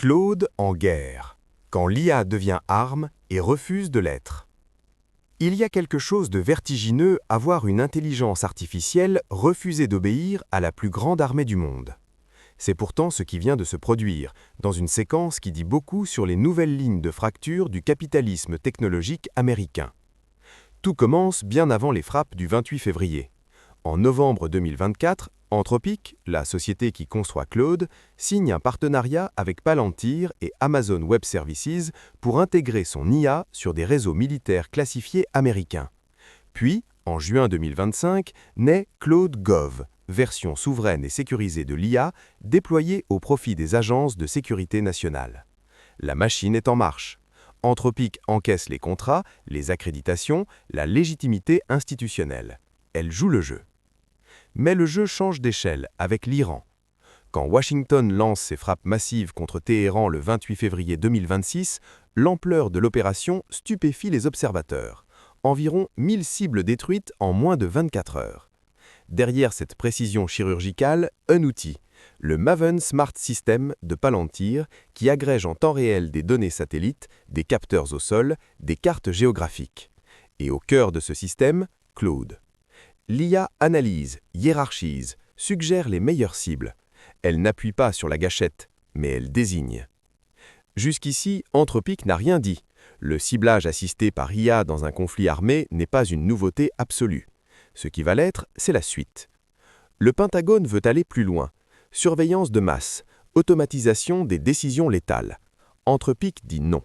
Claude en guerre, quand l'IA devient arme et refuse de l'être. Il y a quelque chose de vertigineux à voir une intelligence artificielle refuser d'obéir à la plus grande armée du monde. C'est pourtant ce qui vient de se produire, dans une séquence qui dit beaucoup sur les nouvelles lignes de fracture du capitalisme technologique américain. Tout commence bien avant les frappes du 28 février. En novembre 2024, Anthropic, la société qui conçoit Claude, signe un partenariat avec Palantir et Amazon Web Services pour intégrer son IA sur des réseaux militaires classifiés américains. Puis, en juin 2025, naît Claude Gov, version souveraine et sécurisée de l'IA déployée au profit des agences de sécurité nationale. La machine est en marche. Anthropic encaisse les contrats, les accréditations, la légitimité institutionnelle. Elle joue le jeu. Mais le jeu change d'échelle avec l'Iran. Quand Washington lance ses frappes massives contre Téhéran le 28 février 2026, l'ampleur de l'opération stupéfie les observateurs. Environ 1000 cibles détruites en moins de 24 heures. Derrière cette précision chirurgicale, un outil, le Maven Smart System de Palantir, qui agrège en temps réel des données satellites, des capteurs au sol, des cartes géographiques. Et au cœur de ce système, Claude. L'IA analyse, hiérarchise, suggère les meilleures cibles. Elle n'appuie pas sur la gâchette, mais elle désigne. Jusqu'ici, Anthropic n'a rien dit. Le ciblage assisté par IA dans un conflit armé n'est pas une nouveauté absolue. Ce qui va l'être, c'est la suite. Le Pentagone veut aller plus loin. Surveillance de masse, automatisation des décisions létales. Anthropic dit non.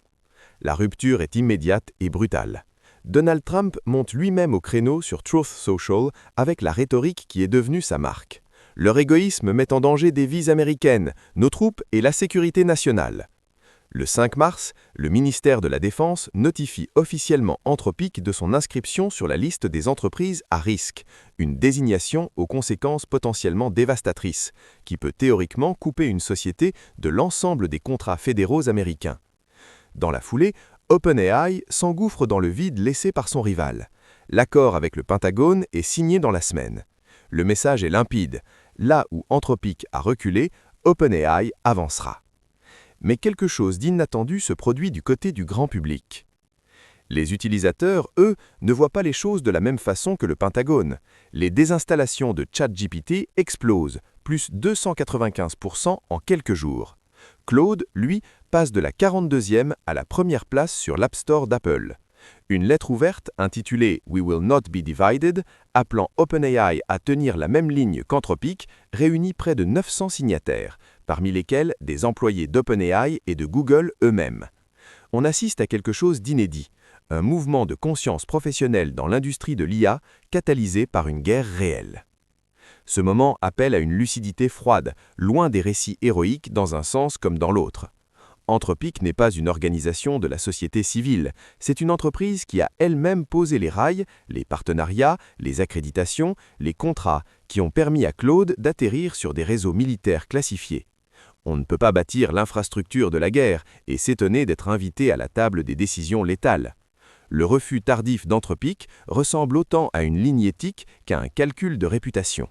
La rupture est immédiate et brutale. Donald Trump monte lui-même au créneau sur Truth Social avec la rhétorique qui est devenue sa marque. Leur égoïsme met en danger des vies américaines, nos troupes et la sécurité nationale. Le 5 mars, le ministère de la Défense notifie officiellement Anthropic de son inscription sur la liste des entreprises à risque, une désignation aux conséquences potentiellement dévastatrices, qui peut théoriquement couper une société de l'ensemble des contrats fédéraux américains. Dans la foulée, OpenAI s'engouffre dans le vide laissé par son rival. L'accord avec le Pentagone est signé dans la semaine. Le message est limpide. Là où Anthropic a reculé, OpenAI avancera. Mais quelque chose d'inattendu se produit du côté du grand public. Les utilisateurs, eux, ne voient pas les choses de la même façon que le Pentagone. Les désinstallations de ChatGPT explosent, plus 295% en quelques jours. Claude, lui, passe de la 42e à la première place sur l'App Store d'Apple. Une lettre ouverte intitulée « We will not be divided », appelant OpenAI à tenir la même ligne qu'Anthropic, réunit près de 900 signataires, parmi lesquels des employés d'OpenAI et de Google eux-mêmes. On assiste à quelque chose d'inédit, un mouvement de conscience professionnelle dans l'industrie de l'IA catalysé par une guerre réelle. Ce moment appelle à une lucidité froide, loin des récits héroïques dans un sens comme dans l'autre. Anthropic n'est pas une organisation de la société civile, c'est une entreprise qui a elle-même posé les rails, les partenariats, les accréditations, les contrats qui ont permis à Claude d'atterrir sur des réseaux militaires classifiés. On ne peut pas bâtir l'infrastructure de la guerre et s'étonner d'être invité à la table des décisions létales. Le refus tardif d'Anthropic ressemble autant à une ligne éthique qu'à un calcul de réputation.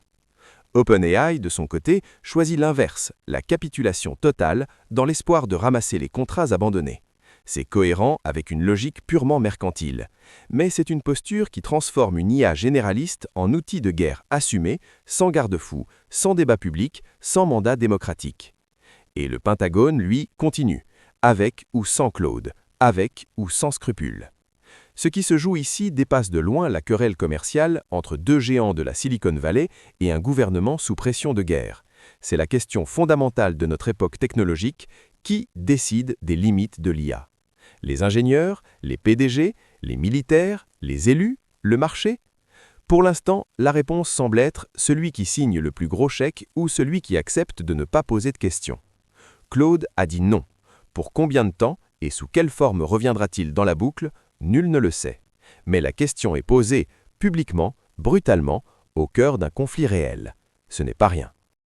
OpenAI, de son côté, choisit l'inverse, la capitulation totale, dans l'espoir de ramasser les contrats abandonnés. C'est cohérent avec une logique purement mercantile. Mais c'est une posture qui transforme une IA généraliste en outil de guerre assumé, sans garde-fou, sans débat public, sans mandat démocratique. Et le Pentagone, lui, continue, avec ou sans Claude, avec ou sans scrupules. Ce qui se joue ici dépasse de loin la querelle commerciale entre deux géants de la Silicon Valley et un gouvernement sous pression de guerre. C'est la question fondamentale de notre époque technologique: qui décide des limites de l'IA? Les ingénieurs, les PDG, les militaires, les élus, le marché? Pour l'instant, la réponse semble être celui qui signe le plus gros chèque ou celui qui accepte de ne pas poser de questions. Claude a dit non. Pour combien de temps et sous quelle forme reviendra-t-il dans la boucle? Nul ne le sait. Mais la question est posée, publiquement, brutalement, au cœur d'un conflit réel. Ce n'est pas rien.